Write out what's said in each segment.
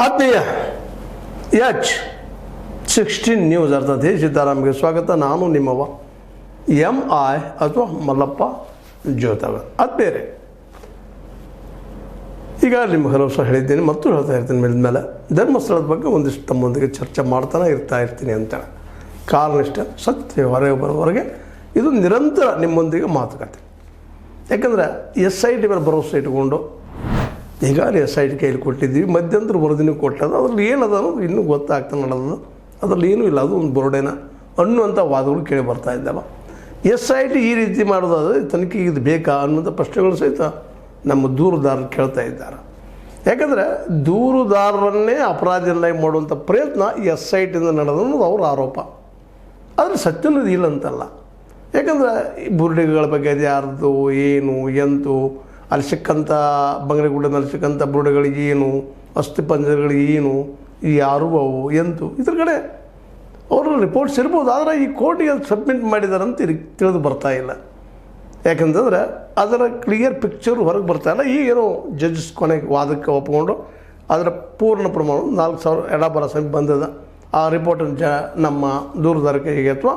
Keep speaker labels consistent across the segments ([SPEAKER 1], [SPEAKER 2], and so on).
[SPEAKER 1] ಆತ್ಮೀಯ H16 news ಅರ್ಥಾತ್ ಸಿದ್ದಾರಾಮ್ಗೆ ಸ್ವಾಗತ. ನಾನು ನಿಮ್ಮವ MI ಅಥವಾ ಮಲ್ಲಪ್ಪ ಜೋತವ. ಅದು ಬೇರೆ ಈಗ ನಿಮ್ಮ ಹಲವು ಸಹ ಹೇಳಿದ್ದೀನಿ ಮತ್ತು ಹೇಳ್ತಾ ಇರ್ತೀನಿ ಮೇಲೆ ಧರ್ಮಸ್ಥಳದ ಬಗ್ಗೆ ಒಂದಿಷ್ಟು ತಮ್ಮೊಂದಿಗೆ ಚರ್ಚೆ ಮಾಡ್ತಾನೆ ಇರ್ತೀನಿ ಅಂತೇಳಿ. ಕಾರಣ ಇಷ್ಟ, ಸತ್ಯ ಹೊರಗೆ ಬರೋವರೆಗೆ ಇದು ನಿರಂತರ ನಿಮ್ಮೊಂದಿಗೆ ಮಾತುಕತೆ. ಯಾಕಂದರೆ SIT ಮೇಲೆ ಭರವಸೆ ಇಟ್ಕೊಂಡು ಈಗಾಗಲೇ SIT ಕೈಲಿ ಕೊಟ್ಟಿದ್ದೀವಿ, ಮಧ್ಯಂತರ ವರದಿನೂ ಕೊಟ್ಟದ. ಅದ್ರಲ್ಲಿ ಏನದ ಅನ್ನೋದು ಇನ್ನೂ ಗೊತ್ತಾಗ್ತಾ ನಡೆದದು. ಅದರಲ್ಲಿ ಏನೂ ಇಲ್ಲ, ಅದು ಒಂದು ಬೋರ್ಡೇನ ಅನ್ನುವಂಥ ವಾದಗಳು ಕೇಳಿ ಬರ್ತಾ ಇದ್ದಾವೆ. SIT ಈ ರೀತಿ ಮಾಡೋದಾದರೆ ತನಿಖೆಗೆ ಇದು ಬೇಕಾ ಅನ್ನುವಂಥ ಪ್ರಶ್ನೆಗಳು ಸಹಿತ ನಮ್ಮ ದೂರುದಾರರು ಕೇಳ್ತಾ ಇದ್ದಾರೆ. ಯಾಕಂದರೆ ದೂರುದಾರರನ್ನೇ ಅಪರಾಧಿಯನ್ನಾಗಿ ಮಾಡುವಂಥ ಪ್ರಯತ್ನ SITಯಿಂದ ನಡೆದ ಅನ್ನೋದು ಅವ್ರ ಆರೋಪ. ಆದರೆ ಸತ್ಯನದು ಇಲ್ಲ ಅಂತಲ್ಲ. ಯಾಕಂದರೆ ಈ ಬುರುಡೆಗಳ ಬಗ್ಗೆ ಅದು ಯಾರ್ದು, ಏನು, ಎಂತು, ಅಲ್ಲಿ ಸಿಕ್ಕಂಥ ಬಂಗಲೆಗುಡ್ಡನಲ್ಲಿ ಸಿಕ್ಕಂಥ ಬುರುಡೆಗಳಿಗೆ ಏನು, ಅಸ್ಥಿಪಂಜರಗಳಿಗೆ ಏನು, ಈ ಯಾರು ಅವು ಎಂತು, ಇದ್ರ ಕಡೆ ಅವರು ರಿಪೋರ್ಟ್ಸ್ ಇರ್ಬೋದು. ಆದರೆ ಈ ಕೋರ್ಟಿಗೆ ಅದು ಸಬ್ಮಿಟ್ ಮಾಡಿದಾರಂತ ತಿಳಿದು ಬರ್ತಾ ಇಲ್ಲ. ಯಾಕಂತಂದರೆ ಅದರ ಕ್ಲಿಯರ್ ಪಿಕ್ಚರ್ ಹೊರಗೆ ಬರ್ತಾ ಇಲ್ಲ. ಈಗೇನೋ ಜಡ್ಜಸ್ ಕೊನೆಗೆ ವಾದಕ್ಕೆ ಒಪ್ಕೊಂಡು ಅದರ ಪೂರ್ಣ ಪ್ರಮಾಣ 4,000 ಎಡಬರ ಸಮೀಪ ಬಂದದ. ಆ ರಿಪೋರ್ಟನ್ನು ನಮ್ಮ ದೂರುದಾರ ಕೈಗೆ ಅಥವಾ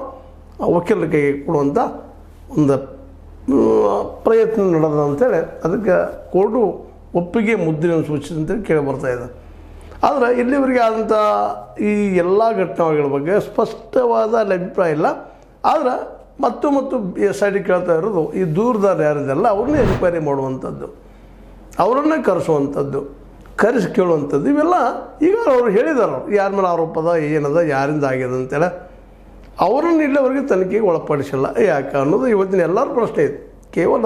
[SPEAKER 1] ವಕೀಲರ ಕೈಗೆ ಕೊಡುವಂಥ ಒಂದು ಪ್ರಯತ್ನ ನಡೆದ ಅಂತೇಳಿ ಅದಕ್ಕೆ ಕೋರ್ಟು ಒಪ್ಪಿಗೆ ಮುದ್ರೆಯನ್ನು ಸೂಚಿಸಿದಂತೇಳಿ ಕೇಳಿ ಬರ್ತಾಯಿದೆ. ಆದರೆ ಇಲ್ಲಿವರೆಗೆ ಆದಂಥ ಈ ಎಲ್ಲ ಘಟನೆಗಳ ಬಗ್ಗೆ ಸ್ಪಷ್ಟವಾದ ಅಲ್ಲಿ ಅಭಿಪ್ರಾಯ ಇಲ್ಲ. ಆದರೆ ಮತ್ತು SIT ಕೇಳ್ತಾ ಇರೋದು ಈ ದೂರದಾರ ಯಾರಿದೆಲ್ಲ ಅವ್ರನ್ನೇ ಎನ್ಕ್ವೈರಿ ಮಾಡುವಂಥದ್ದು, ಅವರನ್ನೇ ಕರೆಸುವಂಥದ್ದು, ಕರೆಸಿ ಕೇಳುವಂಥದ್ದು. ಇವೆಲ್ಲ ಈಗ ಅವರು ಹೇಳಿದಾರೆ, ಯಾರ ಮೇಲೆ ಆರೋಪದ, ಏನದ, ಯಾರಿಂದ ಆಗ್ಯದ ಅಂತೇಳಿ. ಅವರನ್ನು ಇಲ್ಲಿವರೆಗೆ ತನಿಖೆಗೆ ಒಳಪಡಿಸಿಲ್ಲ. ಯಾಕೆ ಅನ್ನೋದು ಇವತ್ತಿನ ಎಲ್ಲರ ಪ್ರಶ್ನೆ ಇದೆ. ಕೇವಲ